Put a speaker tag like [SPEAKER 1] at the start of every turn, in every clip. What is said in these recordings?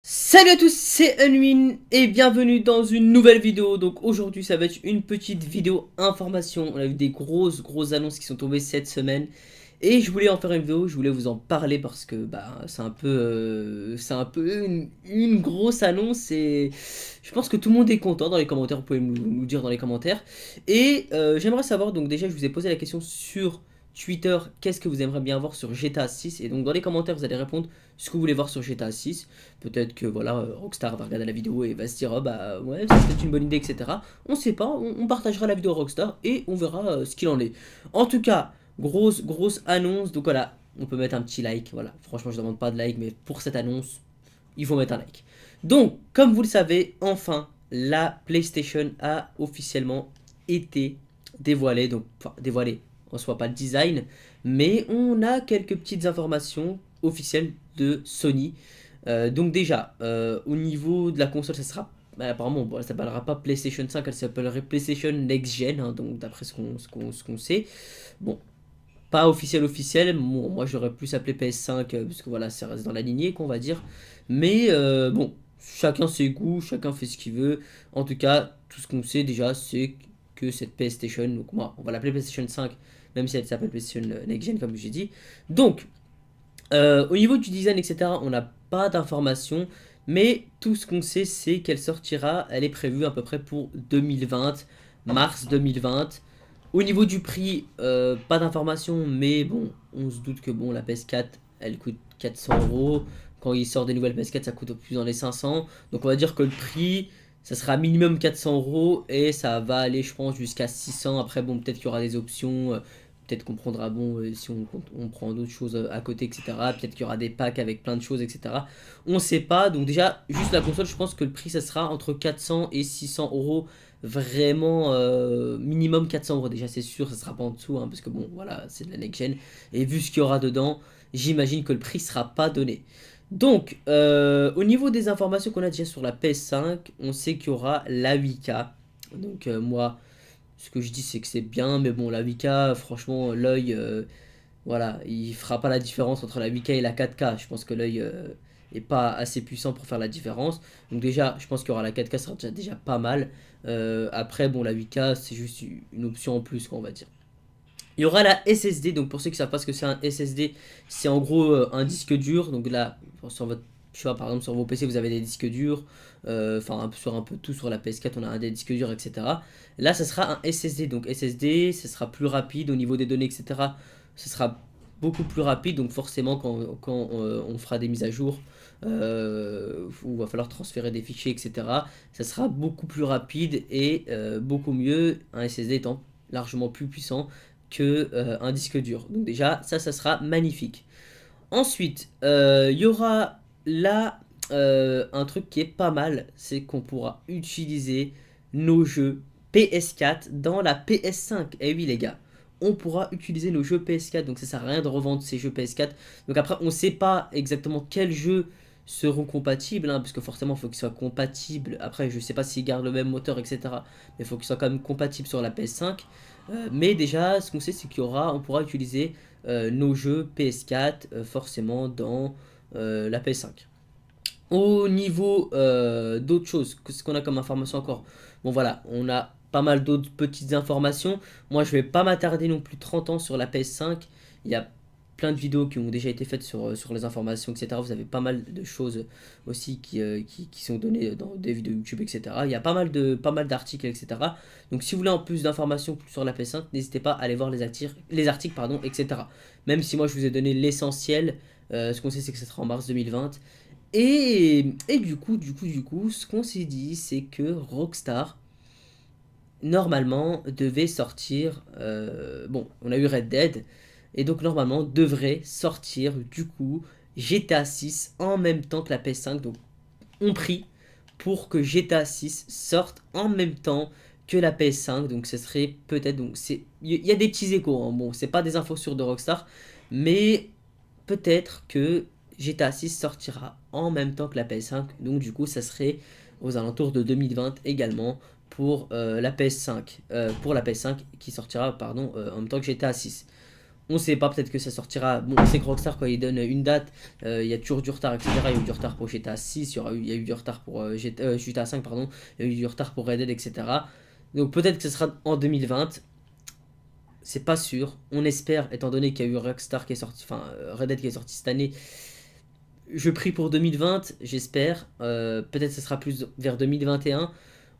[SPEAKER 1] Salut à tous, c'est Unwin et bienvenue dans une nouvelle vidéo. Donc aujourd'hui ça va être une petite vidéo information. On a eu des grosses annonces qui sont tombées cette semaine et je voulais en faire une vidéo, je voulais vous en parler parce que c'est un peu une grosse annonce et je pense que tout le monde est content dans les commentaires. Vous pouvez nous dire dans les commentaires. Et j'aimerais savoir, donc déjà je vous ai posé la question sur Twitter, qu'est-ce que vous aimeriez bien voir sur GTA 6, et donc dans les commentaires vous allez répondre ce que vous voulez voir sur GTA 6. Peut-être que voilà, Rockstar va regarder la vidéo et va se dire, oh, bah ouais, ça serait une bonne idée, etc. On sait pas, on partagera la vidéo Rockstar et on verra ce qu'il en est. En tout cas, grosse annonce. Donc voilà, on peut mettre un petit like. Voilà, franchement, je demande pas de like, mais pour cette annonce, il faut mettre un like. Donc, comme vous le savez, enfin, la PlayStation a officiellement été dévoilée. Donc, enfin, dévoilée, en soit pas le design, mais on a quelques petites informations officielles de Sony. Donc déjà, au niveau de la console, ça sera apparemment, bon, elle s'appellera pas PlayStation 5, elle s'appellerait PlayStation Next Gen, hein, donc d'après ce qu'on sait. Bon, pas officiel, bon, moi j'aurais plus appelé PS5, parce que voilà, ça reste dans la lignée qu'on va dire. Mais bon, chacun ses goûts, chacun fait ce qu'il veut. En tout cas, tout ce qu'on sait déjà, c'est que cette PlayStation, donc moi, on va l'appeler PlayStation 5, même si elle s'appelle PlayStation Next Gen, comme j'ai dit. Donc, au niveau du design, etc., on n'a pas d'informations, mais tout ce qu'on sait, c'est qu'elle sortira, elle est prévue à peu près pour 2020, mars 2020. Au niveau du prix, pas d'informations, mais bon, on se doute que bon, la PS4, elle coûte 400 €. Quand il sort des nouvelles PS4, ça coûte plus dans les 500. Donc on va dire que le prix, ça sera minimum 400 € et ça va aller, je pense, jusqu'à 600. Après, bon, peut-être qu'il y aura des options. Peut-être qu'on prendra, bon, si on prend d'autres choses à côté, etc. Peut-être qu'il y aura des packs avec plein de choses, etc. On sait pas. Donc déjà, juste la console, je pense que le prix, ça sera entre 400 et 600 €. Vraiment, minimum 400 € déjà, c'est sûr, ça sera pas en dessous, hein, parce que bon, voilà, c'est de la next-gen. Et vu ce qu'il y aura dedans, j'imagine que le prix sera pas donné. Donc, au niveau des informations qu'on a déjà sur la PS5, on sait qu'il y aura la 8K. Donc, moi, ce que je dis, c'est que c'est bien, mais bon, la 8K, franchement, l'œil, voilà, il fera pas la différence entre la 8K et la 4K. Je pense que l'œil est pas assez puissant pour faire la différence. Donc déjà, je pense qu'il y aura la 4K, ça sera déjà pas mal. Après, bon, la 8K, c'est juste une option en plus, quoi, on va dire. Il y aura la SSD, donc pour ceux qui savent pas ce que c'est un SSD, c'est en gros un disque dur. Donc là, sur votre, je sais pas, par exemple sur vos PC, vous avez des disques durs, enfin sur un peu tout sur la PS4, on a des disques durs, etc. Là, ça sera un SSD, donc SSD, ça sera plus rapide au niveau des données, etc. Ce sera beaucoup plus rapide, donc forcément quand on fera des mises à jour, où il va falloir transférer des fichiers, etc. Ça sera beaucoup plus rapide et beaucoup mieux, un SSD étant largement plus puissant que un disque dur. Donc déjà, ça sera magnifique. Ensuite, il y aura là un truc qui est pas mal, c'est qu'on pourra utiliser nos jeux PS4 dans la PS5. Eh oui les gars, on pourra utiliser nos jeux PS4, donc ça sert à rien de revendre ces jeux PS4. Donc après, on sait pas exactement quels jeux seront compatibles, hein, parce que forcément il faut qu'ils soient compatibles. Après, je sais pas s'ils gardent le même moteur, etc. Mais il faut qu'ils soient quand même compatibles sur la PS5. Mais déjà, ce qu'on sait, c'est on pourra utiliser nos jeux PS4 forcément dans la PS5. Au niveau d'autres choses, qu'est-ce qu'on a comme information encore? Bon voilà, on a pas mal d'autres petites informations. Moi je vais pas m'attarder non plus 30 ans sur la PS5. Il y a plein de vidéos qui ont déjà été faites sur les informations, etc. Vous avez pas mal de choses aussi qui sont données dans des vidéos YouTube, etc. Il y a pas mal d'articles, etc. Donc si vous voulez en plus d'informations sur la PS5, n'hésitez pas à aller voir les articles, pardon, etc. Même si moi je vous ai donné l'essentiel, ce qu'on sait c'est que ce sera en mars 2020. Et du coup, ce qu'on s'est dit, c'est que Rockstar, normalement, devait sortir. Bon, on a eu Red Dead, et donc normalement, devrait sortir, du coup, GTA 6 en même temps que la PS5. Donc, on prie pour que GTA 6 sorte en même temps que la PS5. Donc, ce serait peut-être. Donc, il y a des petits échos, hein. Bon, c'est pas des infos sûres de Rockstar, mais peut-être que GTA 6 sortira en même temps que la PS5. Donc du coup, ça serait aux alentours de 2020 également pour la PS5. Pour la PS5 qui sortira, pardon, en même temps que GTA 6. On sait pas, peut-être que ça sortira. Bon, c'est que Rockstar, quand il donne une date, il y a toujours du retard, etc. Il y a eu du retard pour GTA 6, il y a eu du retard pour GTA 5, pardon. Il y a eu du retard pour Red Dead, etc. Donc peut-être que ce sera en 2020. C'est pas sûr. On espère, étant donné qu'il y a eu Rockstar qui est sorti, enfin Red Dead qui est sorti cette année. Je prie pour 2020, j'espère. Peut-être que ce sera plus vers 2021.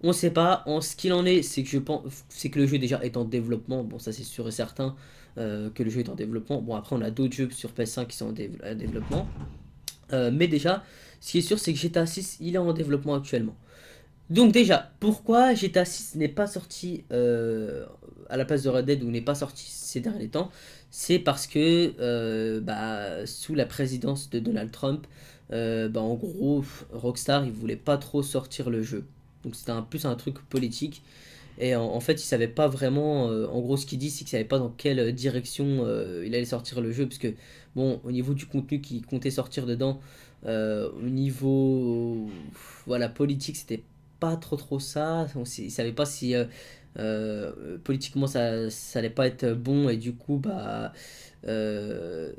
[SPEAKER 1] On sait pas. En ce qu'il en est, c'est que je pense, c'est que le jeu déjà est en développement. Bon, ça c'est sûr et certain que le jeu est en développement. Bon, après on a d'autres jeux sur PS5 qui sont en développement. Mais déjà, ce qui est sûr, c'est que GTA 6 il est en développement actuellement. Donc déjà, pourquoi GTA 6 n'est pas sorti à la place de Red Dead ou n'est pas sorti ces derniers temps? C'est parce que bah, sous la présidence de Donald Trump, bah, en gros, Rockstar, il voulait pas trop sortir le jeu. Donc c'était un plus un truc politique. Et en fait, il savait pas vraiment. En gros, ce qu'il dit, c'est qu'il savait pas dans quelle direction il allait sortir le jeu. Parce que, bon, au niveau du contenu qu'il comptait sortir dedans, au niveau voilà, politique, c'était pas trop ça. Il savait pas si politiquement ça allait pas être bon. Et du coup, bah. euh,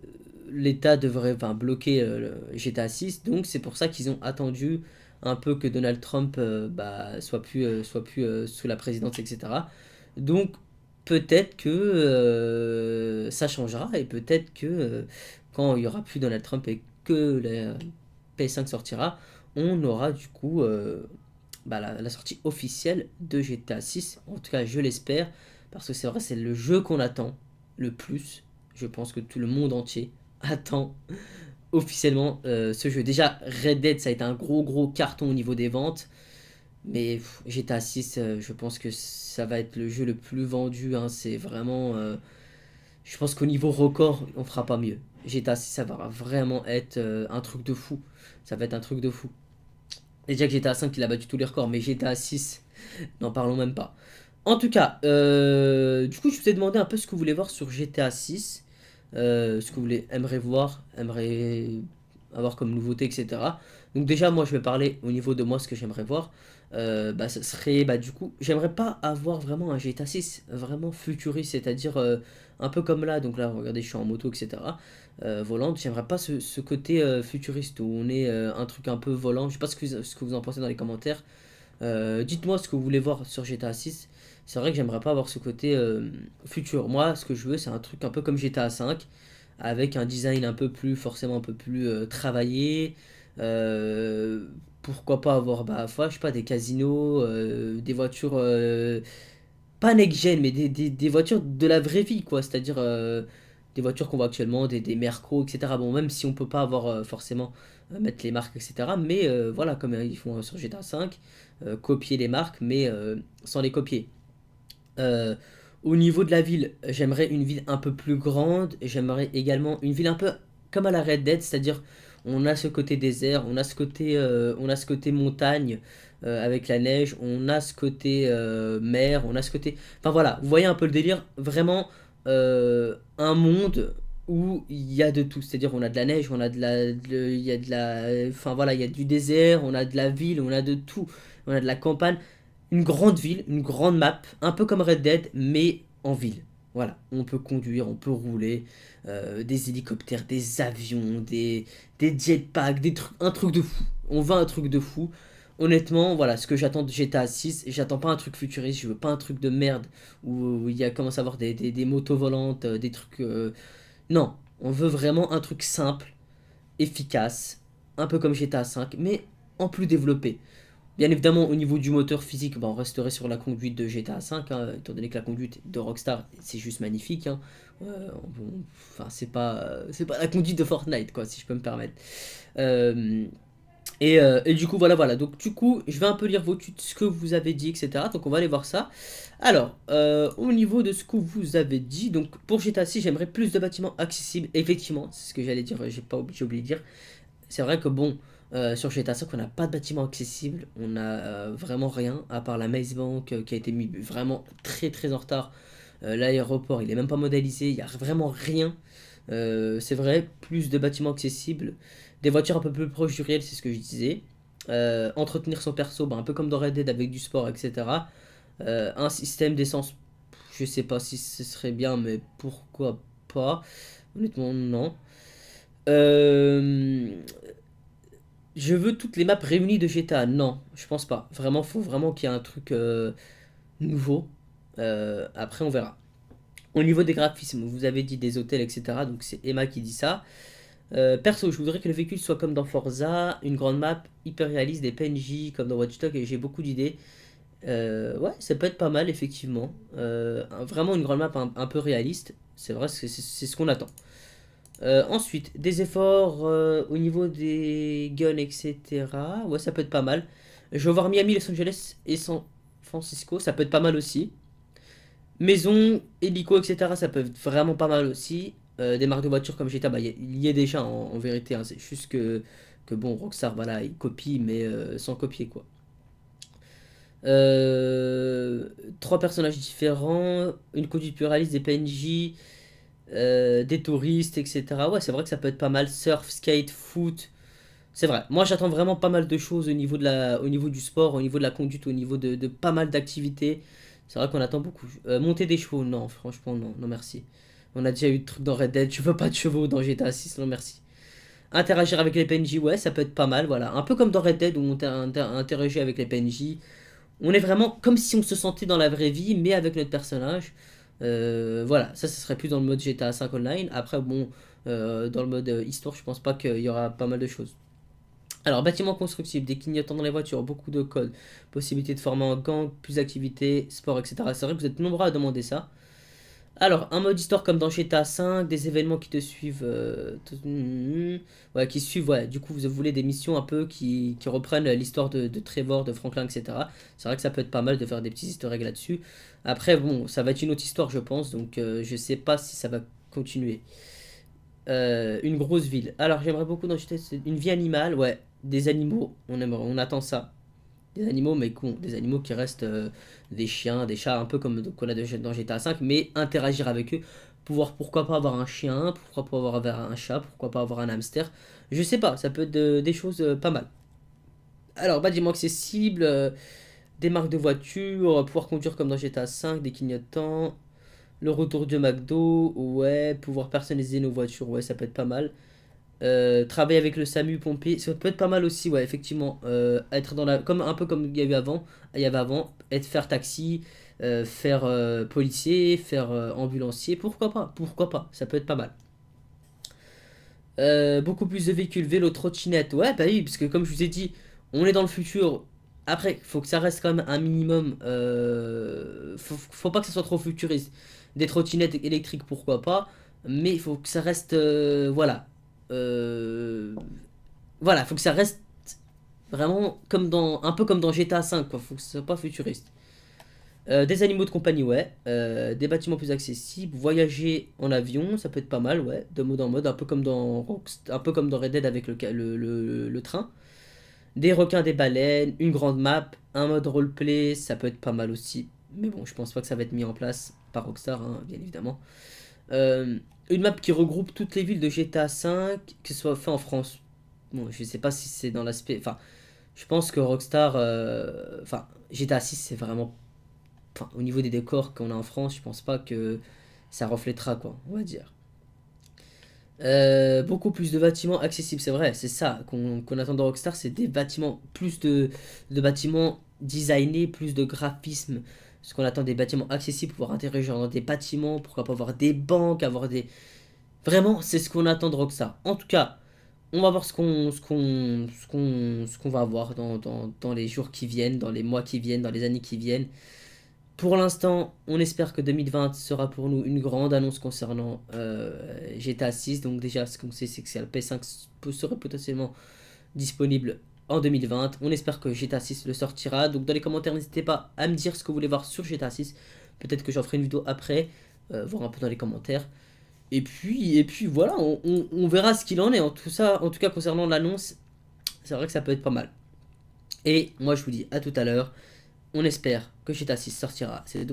[SPEAKER 1] L'État devrait enfin, bloquer le GTA 6. Donc, c'est pour ça qu'ils ont attendu un peu que Donald Trump bah, soit plus sous la présidence, etc. Donc peut-être que ça changera et peut-être que quand il y aura plus Donald Trump et que la PS5 sortira, on aura du coup bah, la sortie officielle de GTA 6. En tout cas, je l'espère parce que c'est vrai, c'est le jeu qu'on attend le plus. Je pense que tout le monde entier attend officiellement ce jeu. Déjà, Red Dead, ça a été un gros carton au niveau des ventes. Mais GTA 6, je pense que ça va être le jeu le plus vendu. Hein. C'est vraiment. Je pense qu'au niveau record, on fera pas mieux. GTA 6, ça va vraiment être un truc de fou. Ça va être un truc de fou. Et déjà que GTA 5, il a battu tous les records, mais GTA 6, n'en parlons même pas. En tout cas, du coup, je vous ai demandé un peu ce que vous voulez voir sur GTA 6. Ce que vous voulez, aimeriez voir, aimeriez avoir comme nouveauté, etc. Donc déjà, moi, je vais parler au niveau de moi, ce que j'aimerais voir. Bah, ce serait, bah, du coup, j'aimerais pas avoir vraiment un GTA 6 vraiment futuriste, c'est-à-dire un peu comme là. Donc là, regardez, je suis en moto, etc. Volante, j'aimerais pas ce côté futuriste où on est un truc un peu volant. Je sais pas ce que vous en pensez dans les commentaires. Dites-moi ce que vous voulez voir sur GTA 6. C'est vrai que j'aimerais pas avoir ce côté futur. Moi, ce que je veux, c'est un truc un peu comme GTA 5, avec un design un peu plus, forcément un peu plus travaillé. Euh, Pourquoi pas avoir, bah, je sais pas, des casinos, des voitures, pas next-gen, mais des voitures de la vraie vie, quoi. C'est-à-dire des voitures qu'on voit actuellement, des Merco, etc. Bon, même si on peut pas avoir forcément mettre les marques, etc. Mais voilà, comme ils font sur GTA 5, copier les marques, mais sans les copier. Euh, Au niveau de la ville, j'aimerais une ville un peu plus grande. J'aimerais également une ville un peu comme à la Red Dead, c'est-à-dire on a ce côté désert, on a ce côté montagne avec la neige, on a ce côté mer, on a ce côté. Enfin voilà, vous voyez un peu le délire. Vraiment un monde où il y a de tout, c'est-à-dire on a de la neige, on a il y a de la, enfin voilà, il y a du désert, on a de la ville, on a de tout, on a de la campagne. Une grande ville, une grande map, un peu comme Red Dead, mais en ville. Voilà, on peut conduire, on peut rouler, des hélicoptères, des avions, des jetpacks, un truc de fou. On veut un truc de fou. Honnêtement, voilà, ce que j'attends de GTA 6, j'attends pas un truc futuriste, je veux pas un truc de merde où il y a commence à avoir des motos volantes, des trucs. Non, on veut vraiment un truc simple, efficace, un peu comme GTA 5, mais en plus développé. Bien évidemment, au niveau du moteur physique, bah, on resterait sur la conduite de GTA V, hein, étant donné que la conduite de Rockstar, c'est juste magnifique. Hein. Enfin, c'est pas la conduite de Fortnite, quoi, si je peux me permettre. Euh, et du coup, voilà. Donc, du coup, je vais un peu lire ce que vous avez dit, etc. Donc, on va aller voir ça. Alors, au niveau de ce que vous avez dit, donc pour GTA 6, j'aimerais plus de bâtiments accessibles. Effectivement, c'est ce que j'allais dire, j'ai oublié de dire. C'est vrai que bon, sur GTA 5, on n'a pas de bâtiment accessible, on a vraiment rien, à part la Maze Bank qui a été mis vraiment très en retard. L'aéroport, il est même pas modélisé, il n'y a vraiment rien. C'est vrai, plus de bâtiments accessibles, des voitures un peu plus proches du réel, c'est ce que je disais. Entretenir son perso, bah, un peu comme dans Red Dead avec du sport, etc. Un système d'essence, je sais pas si ce serait bien, mais pourquoi pas. Honnêtement, non. Euh, je veux toutes les maps réunies de GTA. Non, je pense pas. Vraiment, faut vraiment qu'il y ait un truc nouveau. Après, on verra. Au niveau des graphismes, vous avez dit des hôtels, etc. Donc c'est Emma qui dit ça. Perso, je voudrais que le véhicule soit comme dans Forza, une grande map hyper réaliste, des PNJ comme dans Watch Dogs, et j'ai beaucoup d'idées. Ouais, ça peut être pas mal, effectivement. Vraiment une grande map un peu réaliste. C'est vrai, c'est ce qu'on attend. Ensuite, des efforts au niveau des guns, etc. Ouais, ça peut être pas mal. Je vais voir Miami, Los Angeles et San Francisco, ça peut être pas mal aussi. Maison, hélico, etc. Ça peut être vraiment pas mal aussi. Des marques de voitures comme GTA, bah, il y a déjà en vérité, hein. C'est juste que bon, Rockstar, voilà, il copie, mais sans copier, quoi. Euh, Trois personnages différents, une conduite pluraliste, des PNJ, des touristes, etc. Ouais, c'est vrai que ça peut être pas mal. Surf, skate, foot. C'est vrai. Moi, j'attends vraiment pas mal de choses au niveau du sport, au niveau de la conduite, au niveau de pas mal d'activités. C'est vrai qu'on attend beaucoup. Monter des chevaux, non, franchement, non, non merci. On a déjà eu de trucs dans Red Dead, je veux pas de chevaux dans GTA 6, non merci. Interagir avec les PNJ, ouais, ça peut être pas mal, voilà. Un peu comme dans Red Dead où on interagit avec les PNJ. On est vraiment comme si on se sentait dans la vraie vie, mais avec notre personnage. Voilà, ça serait plus dans le mode GTA 5 Online. Après, bon, dans le mode histoire, je pense pas qu'il y aura pas mal de choses. Alors, bâtiment constructible, des clignotants dans les voitures, beaucoup de codes, possibilité de former un gang, plus d'activités, sport, etc. C'est vrai que vous êtes nombreux à demander ça. Alors, un mode histoire comme dans GTA 5, des événements qui te suivent, ouais, qui suivent, ouais. Du coup, vous voulez des missions un peu qui reprennent l'histoire de Trevor, de Franklin, etc. C'est vrai que ça peut être pas mal de faire des petits easter eggs là-dessus. Après, bon, ça va être une autre histoire, je pense, donc je sais pas si ça va continuer. Une grosse ville. Alors, j'aimerais beaucoup dans GTA, une vie animale, ouais, des animaux, on attend ça. Des animaux, mais des animaux qui restent des chiens, des chats, un peu comme qu'on a dans GTA 5, mais interagir avec eux. Pouvoir, pourquoi pas avoir un chien, pourquoi pas avoir un chat, pourquoi pas avoir un hamster. Je sais pas, ça peut être des choses pas mal. Alors, bâtiment accessible, des marques de voitures, pouvoir conduire comme dans GTA 5, des clignotants, le retour de McDo, ouais, pouvoir personnaliser nos voitures, ouais, ça peut être pas mal. Travailler avec le SAMU, pompier, ça peut être pas mal aussi, ouais, effectivement. Être dans la, comme un peu comme il y avait avant, être faire taxi, faire policier, faire ambulancier, pourquoi pas, ça peut être pas mal. Beaucoup plus de véhicules, vélo, trottinette, ouais, bah oui, parce que comme je vous ai dit, on est dans le futur. Après, faut que ça reste quand même un minimum. Faut pas que ça soit trop futuriste. Des trottinettes électriques, pourquoi pas, mais il faut que ça reste, voilà. Euh, voilà, faut que ça reste vraiment un peu comme dans GTA 5, quoi. Faut que ce soit pas futuriste. Des animaux de compagnie, ouais. Des bâtiments plus accessibles. Voyager en avion, ça peut être pas mal, ouais. De mode en mode, un peu comme dans Red Dead avec le train. Des requins, des baleines, une grande map, un mode roleplay, ça peut être pas mal aussi. Mais bon, je pense pas que ça va être mis en place par Rockstar, hein, bien évidemment. Euh, une map qui regroupe toutes les villes de GTA 5, que ce soit fait en France. Bon, je sais pas si c'est dans l'aspect. Enfin, je pense que Rockstar. Enfin, GTA 6, c'est vraiment. Enfin, au niveau des décors qu'on a en France, je pense pas que ça reflètera, quoi, on va dire. Beaucoup plus de bâtiments accessibles, c'est vrai, c'est ça qu'on attend de Rockstar, c'est des bâtiments, plus de bâtiments designés, plus de graphisme. Ce qu'on attend des bâtiments accessibles, pouvoir interagir dans des bâtiments, pourquoi pas avoir des banques, avoir des. Vraiment, c'est ce qu'on attend de Rockstar. En tout cas, on va voir ce qu'on va avoir dans les jours qui viennent, dans les mois qui viennent, dans les années qui viennent. Pour l'instant, on espère que 2020 sera pour nous une grande annonce concernant GTA 6. Donc déjà, ce qu'on sait, c'est que la PS5 serait potentiellement disponible en 2020. On espère que GTA 6 le sortira. Donc dans les commentaires, n'hésitez pas à me dire ce que vous voulez voir sur GTA 6. Peut-être que j'en ferai une vidéo après, voir un peu dans les commentaires. Et puis voilà, on verra ce qu'il en est. En tout cas, concernant l'annonce, c'est vrai que ça peut être pas mal. Et moi, je vous dis à tout à l'heure. On espère que GTA 6 sortira. C'est